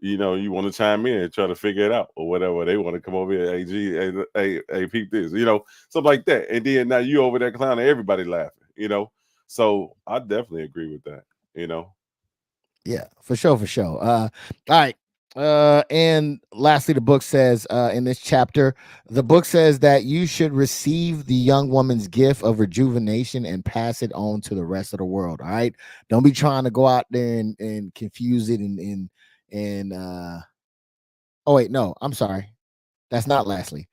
you want to chime in and try to figure it out or whatever. They want to come over here, AG, hey, peep this, something like that. And then now you over there clowning, everybody laughing. So I definitely agree with that, you know. Yeah, for sure, for sure. All right. And lastly, the book says in this chapter, the book says that you should receive the young woman's gift of rejuvenation and pass it on to the rest of the world. All right. Don't be trying to go out there and confuse it And oh wait, no, I'm sorry. That's not lastly.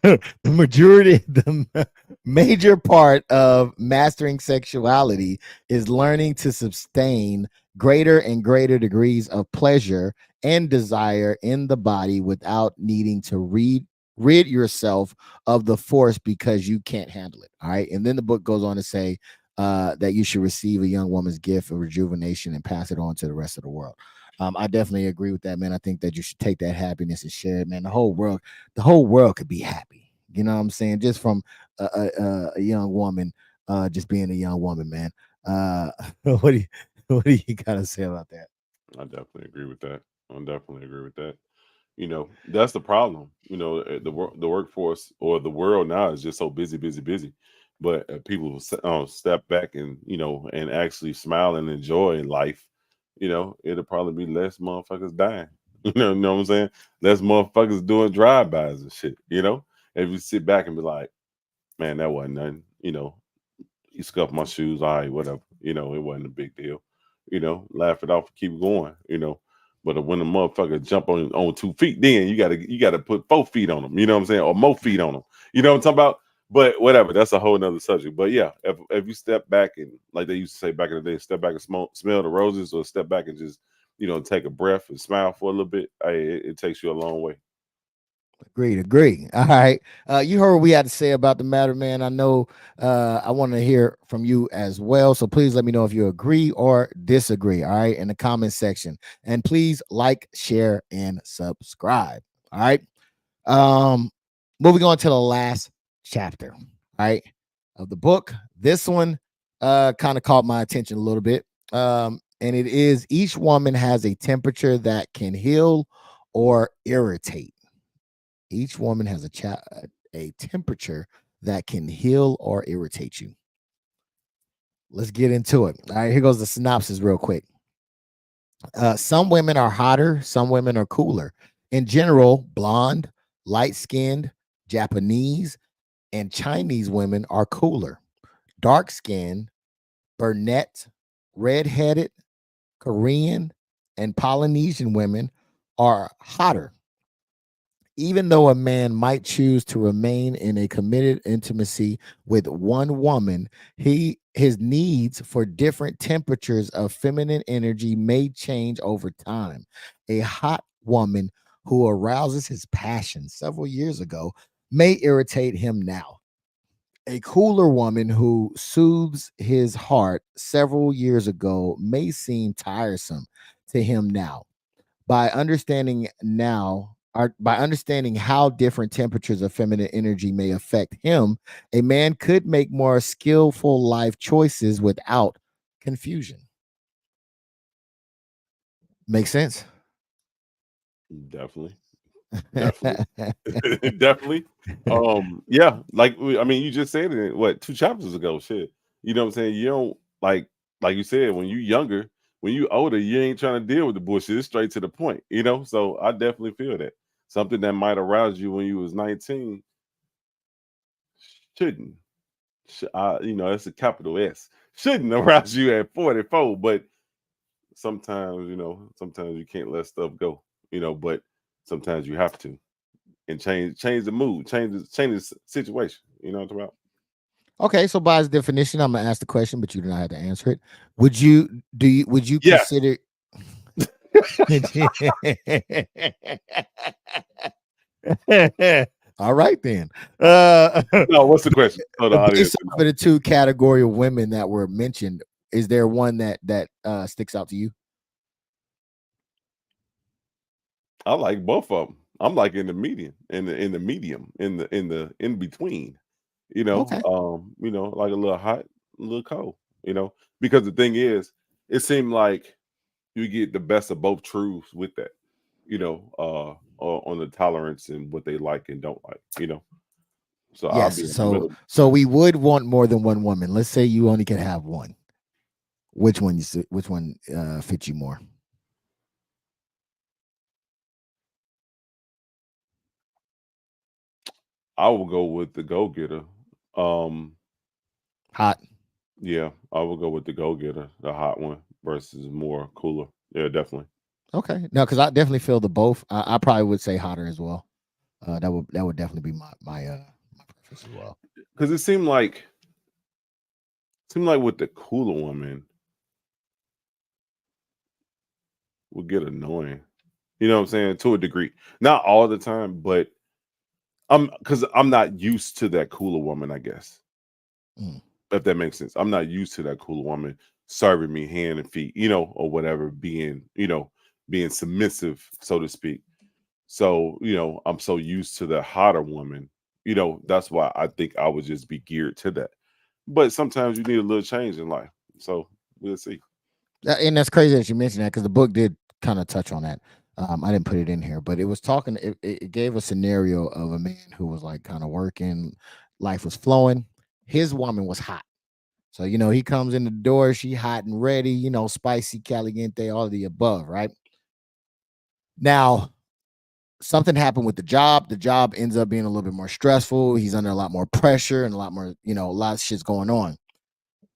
The major part of mastering sexuality is learning to sustain greater and greater degrees of pleasure and desire in the body without needing to rid yourself of the force because you can't handle it. All right. And then the book goes on to say that you should receive a young woman's gift of rejuvenation and pass it on to the rest of the world. I definitely agree with that, man. I think that you should take that happiness and share it, man. The whole world could be happy. You know what I'm saying? Just from a young woman, just being a young woman, man. Uh, what do you what do you gotta say about that? I definitely agree with that. I definitely agree with that. That's the problem. The workforce or the world now is just so busy, busy, busy. But people will step back and and actually smile and enjoy life. It'll probably be less motherfuckers dying. Know what I'm saying? Less motherfuckers doing drive-bys and shit. If you sit back and be like, man, that wasn't nothing. You scuff my shoes, all right, whatever. It wasn't a big deal. Laugh it off and keep going. But when a motherfucker jump on 2 feet, then you gotta put 4 feet on them. You know what I'm saying, or more feet on them. You know what I'm talking about? But whatever, that's a whole nother subject. But yeah, if you step back and like they used to say back in the day, step back and smell the roses, or step back and just take a breath and smile for a little bit. Hey, it takes you a long way. Agreed, agree. All right. You heard what we had to say about the matter, man. I know I want to hear from you as well. So please let me know if you agree or disagree. All right. In the comment section. And please like, share, and subscribe. All right. Um, moving on to the last chapter, all right, of the book. This one kind of caught my attention a little bit. And it is each woman has a temperature that can heal or irritate. Each woman has a temperature that can heal or irritate you. Let's get into it. All right, here goes the synopsis real quick. Some women are hotter, some women are cooler. In general, blonde, light skinned, Japanese, and Chinese women are cooler. Dark skinned, brunette, red-headed, Korean, and Polynesian women are hotter. Even though a man might choose to remain in a committed intimacy with one woman, his needs for different temperatures of feminine energy may change over time. A hot woman who arouses his passion several years ago may irritate him now. A cooler woman who soothes his heart several years ago may seem tiresome to him now. By understanding how different temperatures of feminine energy may affect him, a man could make more skillful life choices without confusion. Make sense? Definitely. Definitely. Definitely. Yeah, I mean, you just said it what 2 chapters ago. Shit. You know what I'm saying? You don't like you said, when you younger, when you older, you ain't trying to deal with the bullshit. It's straight to the point. So I definitely feel that. Something that might arouse you when you was 19 shouldn't. It's a capital S. Shouldn't arouse you at 44, but sometimes you can't let stuff go, but sometimes you have to and change the mood, change the situation. You know what I'm talking about? Okay, so by its definition, I'm gonna ask the question, but you do not have to answer it. Would you Yes. consider all right then. No, what's the question? So the audience Based can off of know. the two category of women that were mentioned, is there one that sticks out to you? I like both of them. I'm like in the median, in the medium, in the in between. Okay. Like a little hot, a little cold. Because the thing is, it seemed like you get the best of both truths with that. On the tolerance and what they like and don't like. So I'll be Yes. in the So middle. so we would want more than one woman. Let's say you only can have one. Which one fits you more? I will go with the go getter. Um, Hot. yeah, I will go with the go getter, the hot one versus more cooler. Yeah, definitely. Okay. No, because I definitely feel the both. I probably would say hotter as well. That would definitely be my preference as well. Because it seemed like with the cooler woman would get annoying. You know what I'm saying? To a degree, not all the time, but because I'm not used to that cooler woman. I guess Mm. if that makes sense. I'm not used to that cooler woman serving me hand and feet, or whatever, being submissive, so to speak. So, I'm so used to the hotter woman, that's why I think I would just be geared to that. But sometimes you need a little change in life. So we'll see. And that's crazy that you mentioned that because the book did kind of touch on that. I didn't put it in here, but it was talking. It gave a scenario of a man who was like kind of working, life was flowing. His woman was hot, so he comes in the door, she hot and ready, spicy, caliente, all of the above, right? Now something happened with the job. The job ends up being a little bit more stressful. He's under a lot more pressure and a lot more, a lot of shit's going on.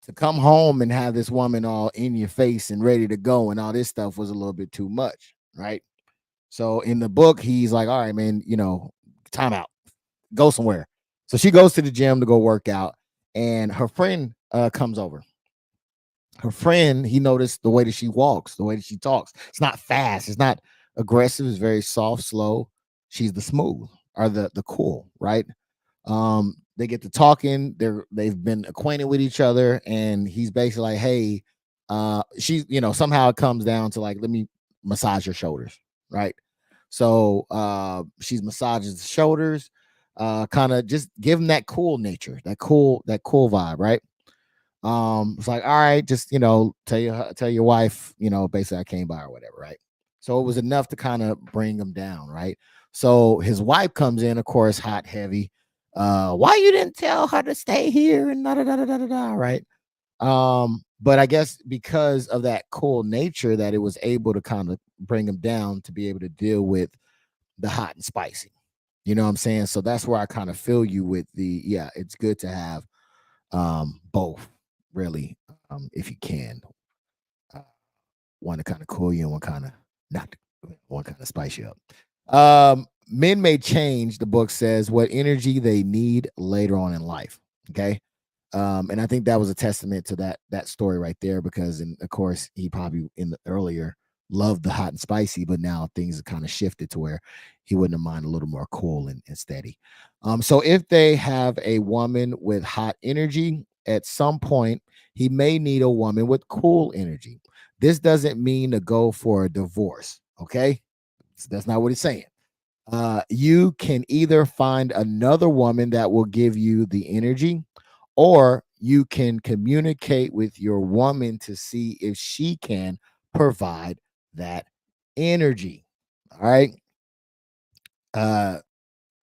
To come home and have this woman all in your face and ready to go and all this stuff was a little bit too much, right? So in the book, he's like, all right, man, time out, go somewhere. So she goes to the gym to go work out, and her friend comes over. Her friend, he noticed the way that she walks, the way that she talks. It's not fast, it's not aggressive, it's very soft, slow. She's the smooth or the cool, right? They get to talking, they've been acquainted with each other, and he's basically like, hey, she's somehow it comes down to like, let me massage your shoulders, right? So she's massages the shoulders, kind of just give him that cool nature, that cool vibe, right? It's like, all right, just tell your wife, basically I came by or whatever, right? So it was enough to kind of bring him down, right? So his wife comes in, of course, hot, heavy. Why you didn't tell her to stay here and da da da da da da, right? But I guess because of that cool nature, that it was able to kind of bring him down to be able to deal with the hot and spicy. You know what I'm saying? So that's where I kind of feel you with yeah, it's good to have both, really, if you can. Uh, One to kind of cool you and one kind of not one kind of spice you up. Men may change, the book says, what energy they need later on in life. Okay. And I think that was a testament to that story right there, because of course he probably in the earlier loved the hot and spicy, but now things have kind of shifted to where he wouldn't mind a little more cool and steady. So if they have a woman with hot energy, at some point he may need a woman with cool energy. This doesn't mean to go for a divorce. Okay. So that's not what he's saying. You can either find another woman that will give you the energy, or you can communicate with your woman to see if she can provide that energy. All right. Uh,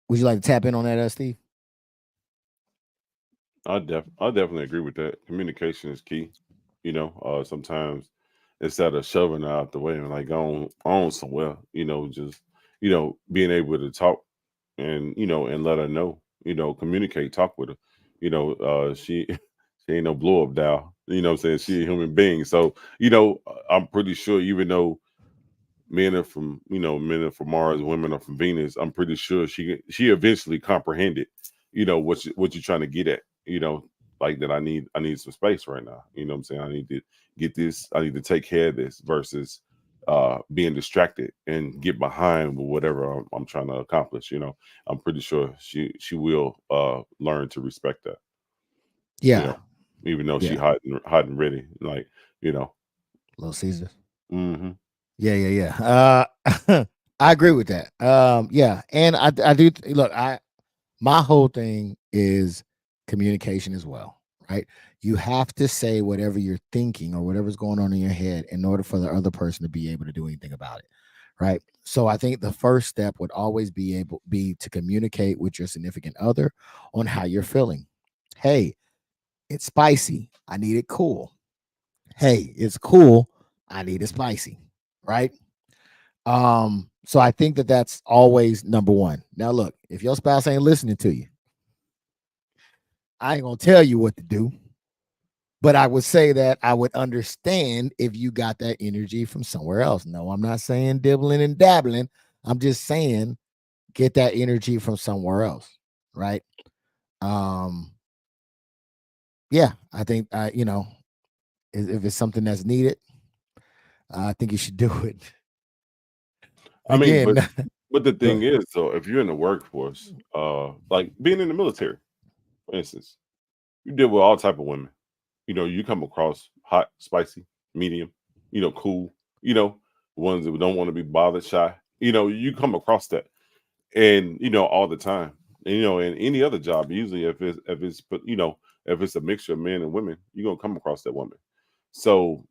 would you like to tap in on that, Steve? I definitely agree with that. Communication is key. Sometimes instead of shoving it out the way and like on somewhere, just being able to talk and let her know, communicate, talk with her. She she ain't no blow up doll. What I'm saying? She a human being. So, I'm pretty sure even though men are from Mars, women are from Venus, I'm pretty sure she eventually comprehended, what you're trying to get at, like that I need some space right now. You know what I'm saying? I need to get this, I need to take care of this versus being distracted and get behind with whatever I'm trying to accomplish. I'm pretty sure she will learn to respect that, you Yeah. know, even though she Yeah. hot and ready, like, you know. Little Caesars. hmm Yeah. Yeah. Yeah. I agree with that. Yeah. And I do look, my whole thing is communication as well, right? You have to say whatever you're thinking or whatever's going on in your head in order for the other person to be able to do anything about it, right? So I think the first step would always be to communicate with your significant other on how you're feeling. Hey, it's spicy. I need it cool. Hey, it's cool. I need it spicy, right? So I think that that's always number one. Now, look, if your spouse ain't listening to you, I ain't gonna tell you what to do. But I would say that I would understand if you got that energy from somewhere else. No, I'm not saying dibbling and dabbling. I'm just saying get that energy from somewhere else, right? Um, yeah, I think if it's something that's needed, I think you should do it. I mean, Again, but the go thing is, so if you're in the workforce, like being in the military, for instance, you deal with all type of women. You come across hot, spicy, medium, cool, ones that don't want to be bothered, shy. You come across that, and all the time. And, in any other job, usually if it's a mixture of men and women, you're gonna come across that woman. So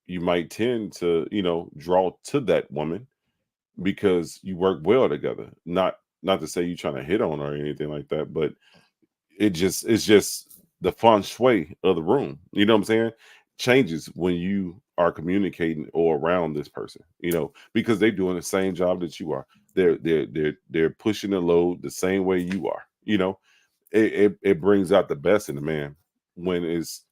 you might tend to draw to that woman because you work well together. Not to say you're trying to hit on her or anything like that, but it's just the feng shui of the room. You know what I'm saying? Changes when you are communicating or around this person. Because they're doing the same job that you are. They're pushing the load the same way you are. It brings out the best in the man when it's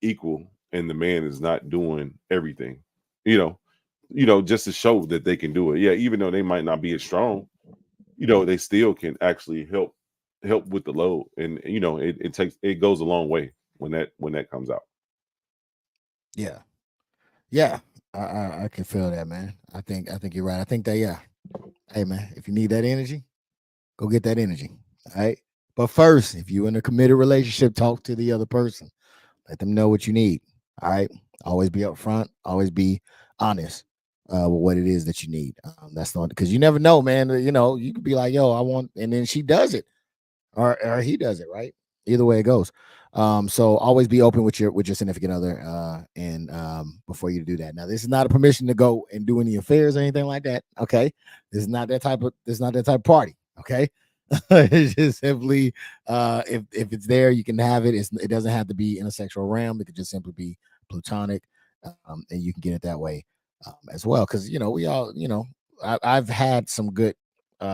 equal and the man is not doing everything. You know, just to show that they can do it. Yeah, even though they might not be as strong, they still can actually help with the load. And it goes a long way when that comes out. yeah, yeah. I can feel that, man. I think you're right. I think that yeah. Hey, man, if you need that energy, go get that energy. All right. But first, if you're in a committed relationship, talk to the other person. Let them know what you need. All right. Always be upfront. Always be honest with what it is that you need. That's not because you never know, man. You could be like, "Yo, I want," and then she does it, or he does it, right? Either way it goes. So always be open with your significant other, and before you do that. Now, this is not a permission to go and do any affairs or anything like that. Okay, this is not that type of party. Okay, it's just simply if it's there, you can have it. It doesn't have to be in a sexual realm. It could just simply be platonic, and you can get it that way as well. Because we all I've had some good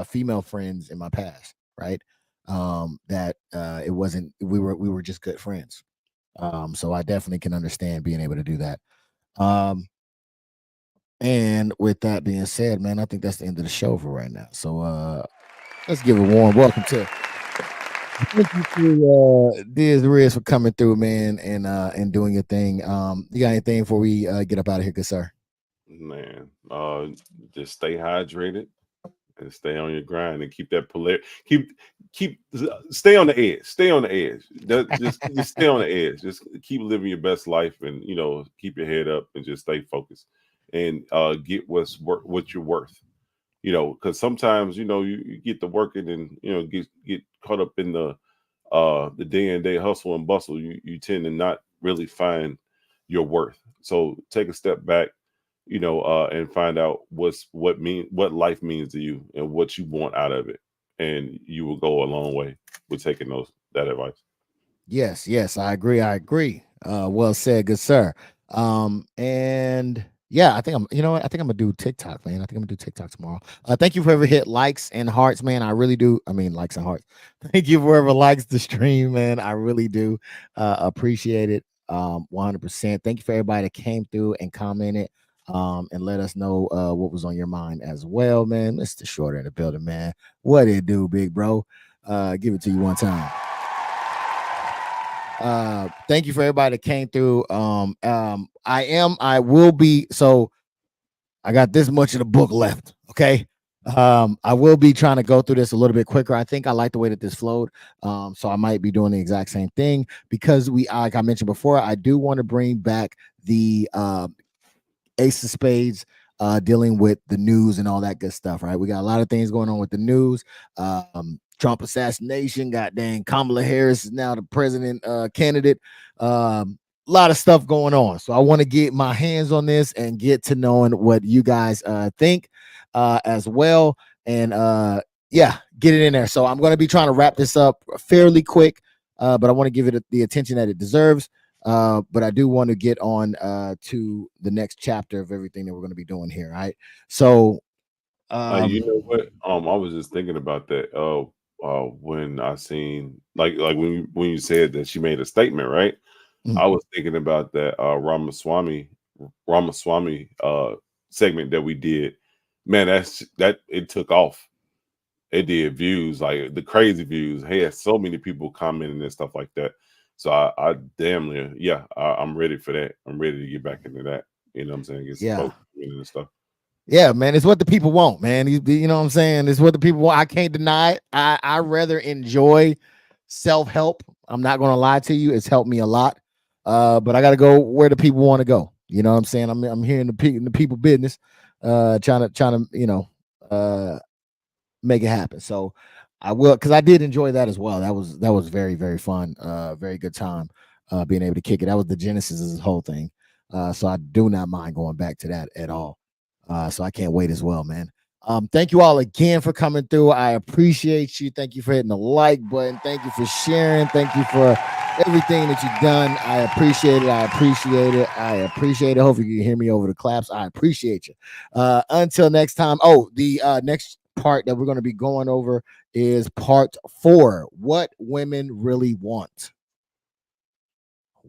female friends in my past, right? That it wasn't we were just good friends. So I definitely can understand being able to do that. Um, and with that being said, man, I think that's the end of the show for right now. So let's give a warm welcome to thank you to Diz Riz for coming through, man, and doing your thing. You got anything before we get up out of here, good sir? Man, just stay hydrated and stay on your grind and keep that polar keep stay on the edge. Stay on the edge. Just stay on the edge. Just keep living your best life, and keep your head up and just stay focused and get what you're worth. Because sometimes you get to working and get caught up in the day and day hustle and bustle. You tend to not really find your worth. So take a step back, and find out what life means to you and what you want out of it, and you will go a long way with taking that advice. Yes, yes, I agree. I agree. Well said, good sir. And yeah, I think I'm. You know what? I think I'm gonna do TikTok, man. I think I'm gonna do TikTok tomorrow. Thank you for ever hit likes and hearts, man. I really do. I mean, likes and hearts. Thank you for ever likes the stream, man. I really do appreciate it. 100%. Thank you for everybody that came through and commented. And let us know what was on your mind as well, man. Mr. Shorter in the building, man. What it do, big bro? Give it to you one time. Thank you for everybody that came through. I will be, so I got this much of the book left. Okay. I will be trying to go through this a little bit quicker. I think I like the way that this flowed. So I might be doing the exact same thing because like I mentioned before, I do want to bring back the Ace of Spades, dealing with the news and all that good stuff, right? We got a lot of things going on with the news. Trump assassination, got dang, Kamala Harris is now the president candidate. A lot of stuff going on. So I want to get my hands on this and get to knowing what you guys think as well. And yeah, get it in there. So I'm going to be trying to wrap this up fairly quick, but I want to give it the attention that it deserves. But I do want to get on to the next chapter of everything that we're going to be doing here. Right. So, You um, know what? I was just thinking about that. When I seen like when you said that she made a statement, right? I was thinking about that Ramaswamy segment that we did. Man, that it took off. It did views, like the crazy views. Hey, had so many people commenting and stuff like that. So I damn near, yeah, I'm ready for that. I'm ready to get back into that. You know what I'm saying? Get some folks and stuff. Yeah, man, it's what the people want, man. You know what I'm saying? It's what the people want. I can't deny it. I rather enjoy self-help. I'm not gonna lie to you. It's helped me a lot. But I gotta go where the people want to go. You know what I'm saying? I'm here in the people business, trying to, you know, make it happen. So I will, because I did enjoy that as well. That was very, very fun. Very good time being able to kick it. That was the genesis of this whole thing. So I do not mind going back to that at all. So I can't wait as well, man. Thank you all again for coming through. I appreciate you. Thank you for hitting the like button. Thank you for sharing. Thank you for everything that you've done. I appreciate it. I appreciate it. I appreciate it. Hopefully you can hear me over the claps. I appreciate you. Until next time. Oh, the next part that we're going to be going over is part 4. What women really want.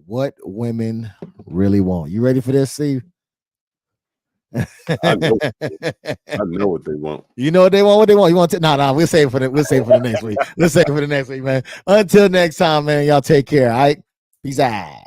What women really want. You ready for this, Steve? I know what they want. You know what they want? What they want? You want to? No, we'll save it for the next week. We'll save it for the next week, man. Until next time, man. Y'all take care. All right. Peace out.